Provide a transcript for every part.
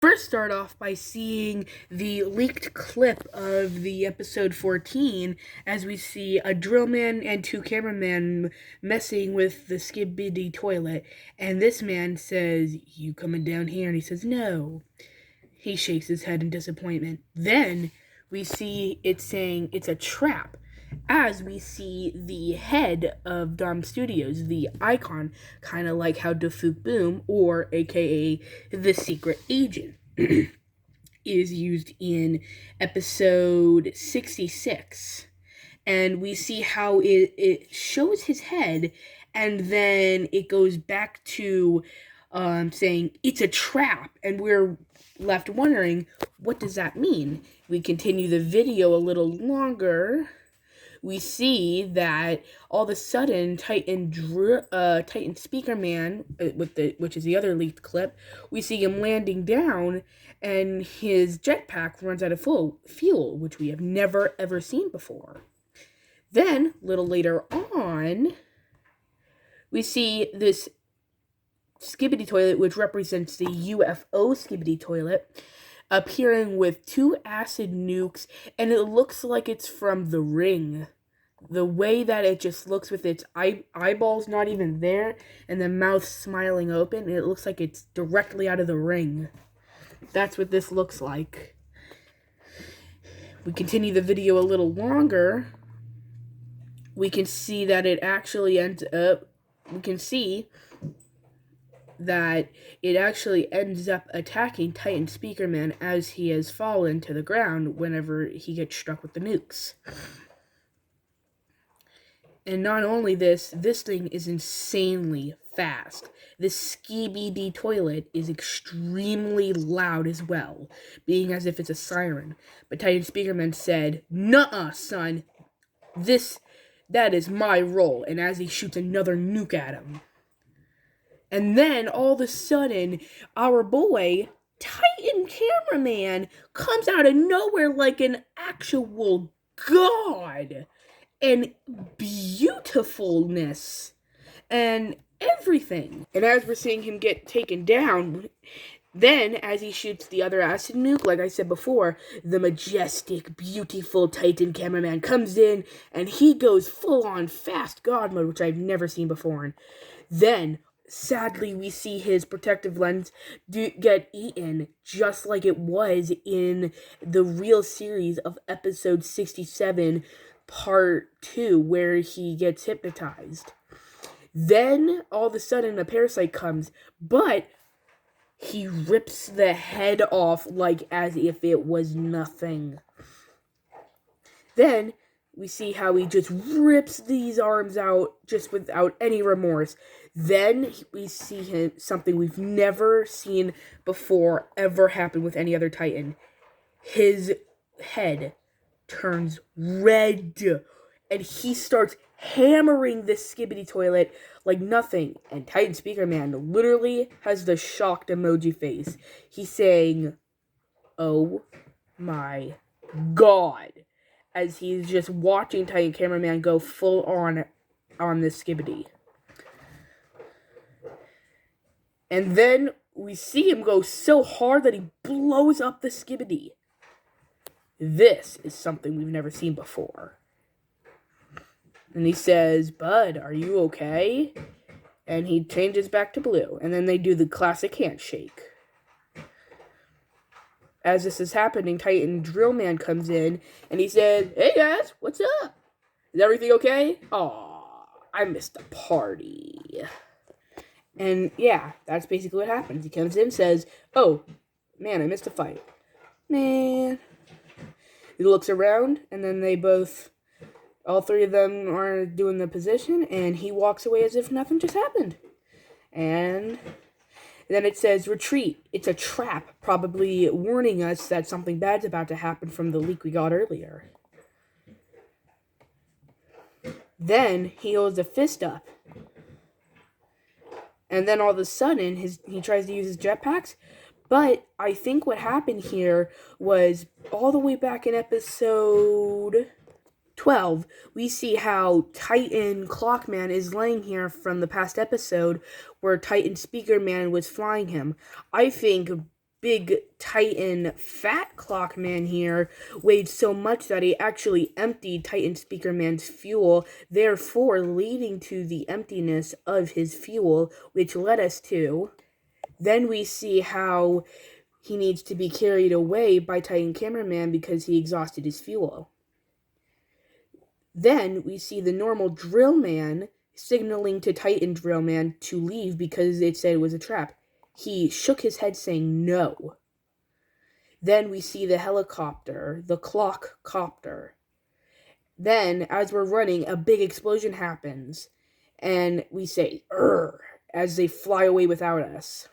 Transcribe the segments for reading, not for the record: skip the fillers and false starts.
First start off by seeing the leaked clip of the episode 14 as we see a drill man and two cameramen messing with the Skibidi toilet, and this man says, "You coming down here?" And he says, "No." He shakes his head in disappointment. Then we see it saying it's a trap as we see the head of Dom Studios, the icon, kind of like how Defuk Boom, or aka the secret agent, is used in episode 66. And we see how it shows his head, and then it goes back to saying it's a trap, and we're left wondering, what does that mean? We continue the video a little longer. We see that all of a sudden Titan Speaker Man, which is the other leaked clip, we see him landing down, and his jetpack runs out of fuel, which we have never ever seen before. Then, a little later on, we see this Skibidi toilet, which represents the UFO Skibidi toilet, appearing with two acid nukes, and it looks like it's from The Ring. The way that it just looks with its eyeballs not even there, and the mouth smiling open, it looks like it's directly out of The Ring. That's what this looks like. We continue the video a little longer. We can see that it actually ends up attacking Titan Speaker Man as he has fallen to the ground whenever he gets struck with the nukes. And not only this thing is insanely fast. This Skibidi toilet is extremely loud as well, being as if it's a siren. But Titan Speaker Man said, "Nuh-uh, son. That is my role," and as he shoots another nuke at him. And then, all of a sudden, our boy, Titan Cameraman, comes out of nowhere like an actual god. And beautifulness. And everything. And as we're seeing him get taken down, then, as he shoots the other acid nuke, like I said before, the majestic, beautiful Titan Cameraman comes in, and he goes full-on fast god mode, which I've never seen before. And then, sadly, we see his protective lens get eaten, just like it was in the real series of episode 67, part 2, where he gets hypnotized. Then, all of a sudden, a parasite comes, but he rips the head off like as if it was nothing. Then, we see how he just rips these arms out just without any remorse. Then, we see something we've never seen before ever happen with any other Titan. His head turns red, and he starts hammering this Skibidi toilet like nothing. And Titan Speaker Man literally has the shocked emoji face. He's saying, "Oh my god," as he's just watching Titan Cameraman go full on this Skibidi. And then we see him go so hard that he blows up the Skibidi. This is something we've never seen before. And he says, "Bud, are you okay?" And he changes back to blue. And then they do the classic handshake. As this is happening, Titan Drill Man comes in, and he says, "Hey guys, what's up? Is everything okay? Aw, I missed the party." And yeah, that's basically what happens. He comes in and says, "Oh, man, I missed a fight. Man." He looks around, and then all three of them are doing the position, and he walks away as if nothing just happened. And then it says, "Retreat. It's a trap," probably warning us that something bad's about to happen from the leak we got earlier. Then he holds a fist up. And then all of a sudden, he tries to use his jetpacks. But I think what happened here was all the way back in episode 12, we see how Titan Clockman is laying here from the past episode where Titan Speaker Man was flying him. I think big Titan Fat Clock Man here weighed so much that he actually emptied Titan Speaker Man's fuel, therefore leading to the emptiness of his fuel, which led us to... Then we see how he needs to be carried away by Titan Cameraman because he exhausted his fuel. Then we see the normal Drill Man signaling to Titan Drill Man to leave because it said it was a trap. He shook his head saying no. Then we see the helicopter, the clock copter. Then, as we're running, a big explosion happens. And we say, "Urgh," as they fly away without us.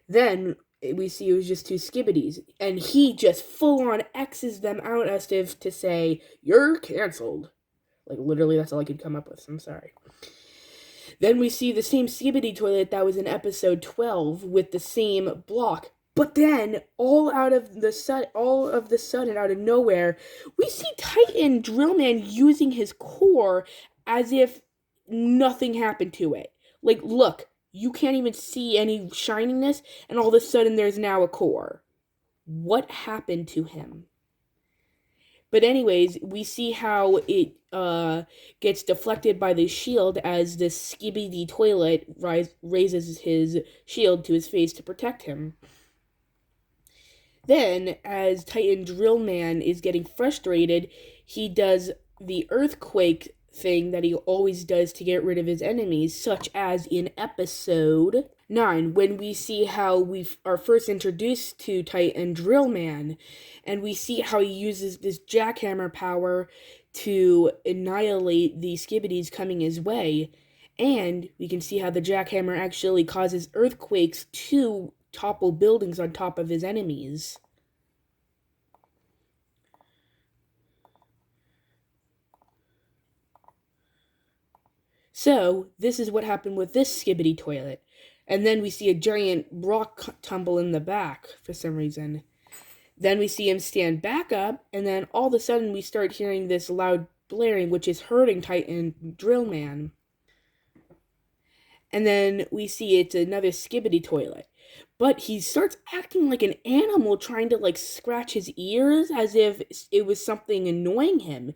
Then we see it was just two Skibidis. And he just full-on X's them out as if to say, "You're canceled." Like, literally, that's all I could come up with. I'm sorry. Then we see the same Skibidi toilet that was in episode 12 with the same block. But then, all of the sudden, out of nowhere, we see Titan Drillman using his core as if nothing happened to it. Like, look, you can't even see any shininess, and all of a sudden there's now a core. What happened to him? But anyways, we see how it gets deflected by the shield as this Skibidi toilet raises his shield to his face to protect him. Then, as Titan Drillman is getting frustrated, he does the earthquake thing that he always does to get rid of his enemies, such as in episode 9, when we see how we are first introduced to Titan Drillman, and we see how he uses this jackhammer power to annihilate the Skibidis coming his way, and we can see how the jackhammer actually causes earthquakes to topple buildings on top of his enemies. So, this is what happened with this Skibidi toilet. And then we see a giant rock tumble in the back for some reason. Then we see him stand back up, and then all of a sudden we start hearing this loud blaring, which is hurting Titan Drillman. And then we see it's another Skibidi toilet. But he starts acting like an animal, trying to, like, scratch his ears as if it was something annoying him.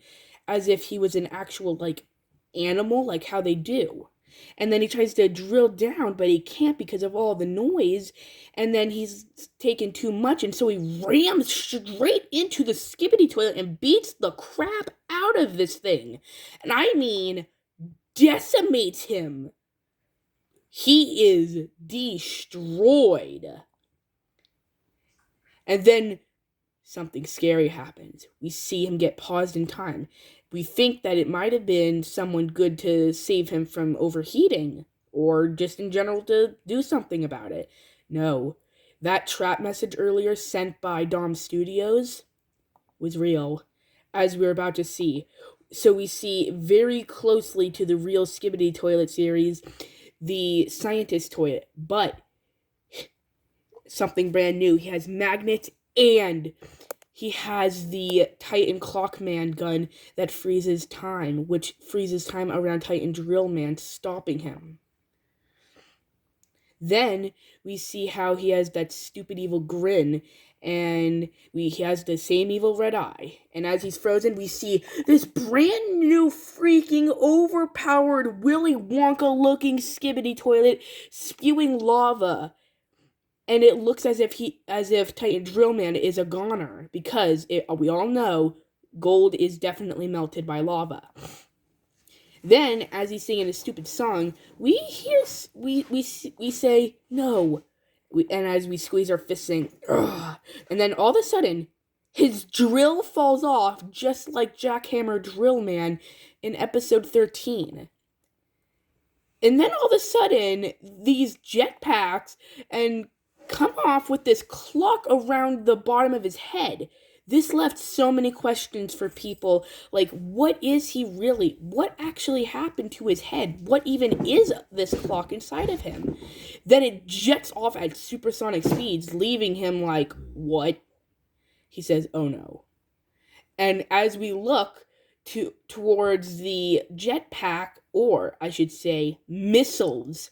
As if he was an actual, like, animal, like how they do. And then he tries to drill down, but he can't because of all the noise. And then he's taken too much, and so he rams straight into the Skibidi toilet and beats the crap out of this thing. And I mean, decimates him. He is destroyed. And then something scary happens. We see him get paused in time. We think that it might have been someone good to save him from overheating, or just in general to do something about it. No, that trap message earlier sent by Dom Studios was real, as we're about to see. So we see very closely to the real Skibidi toilet series, the scientist toilet, but something brand new. He has magnets, and he has the Titan Clockman gun that freezes time, which freezes time around Titan Drillman, stopping him. Then we see how he has that stupid evil grin, and he has the same evil red eye. And as he's frozen, we see this brand new freaking overpowered Willy Wonka-looking Skibidi toilet spewing lava. And it looks as if Titan Drillman is a goner, because we all know gold is definitely melted by lava. Then, as he's singing his stupid song, we say no, and as we squeeze our fists, saying, "Ugh," and then all of a sudden, his drill falls off, just like Jackhammer Drillman in episode 13. And then all of a sudden, these jetpacks and come off with this clock around the bottom of his head. This left so many questions for people, like, what is he really? What actually happened to his head? What even is this clock inside of him? Then it jets off at supersonic speeds, leaving him like, what? He says, oh no. And as we look towards the jetpack, or I should say missiles,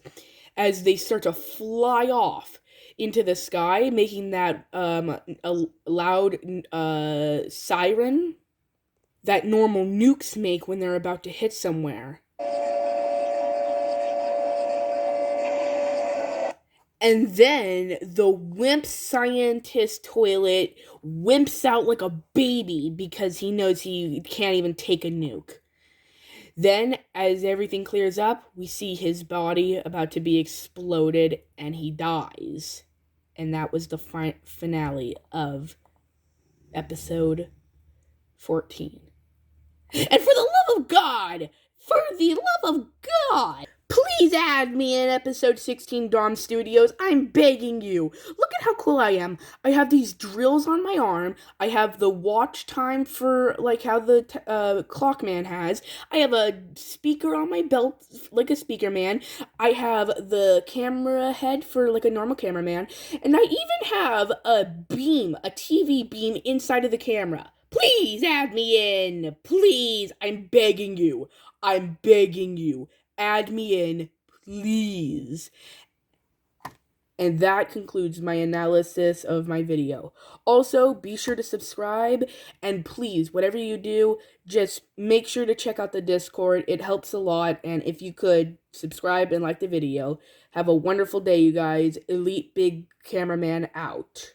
as they start to fly off, into the sky, making that a loud siren that normal nukes make when they're about to hit somewhere. And then the wimp scientist toilet wimps out like a baby because he knows he can't even take a nuke. Then, as everything clears up, we see his body about to be exploded and he dies. And that was the finale of episode 14. And for the love of God, for the love of God, please add me in episode 16, Dom Studios. I'm begging you. Look at how cool I am. I have these drills on my arm. I have the watch time for, like, how the Clockman has. I have a speaker on my belt, like a speaker man. I have the camera head for, like, a normal cameraman. And I even have a beam, a TV beam inside of the camera. Please add me in. Please. I'm begging you. I'm begging you. Add me in, please. And that concludes my analysis of my video. Also, be sure to subscribe, and please, whatever you do, just make sure to check out the Discord. It helps a lot, and if you could, subscribe and like the video. Have a wonderful day, you guys. Elite Big Cameraman out.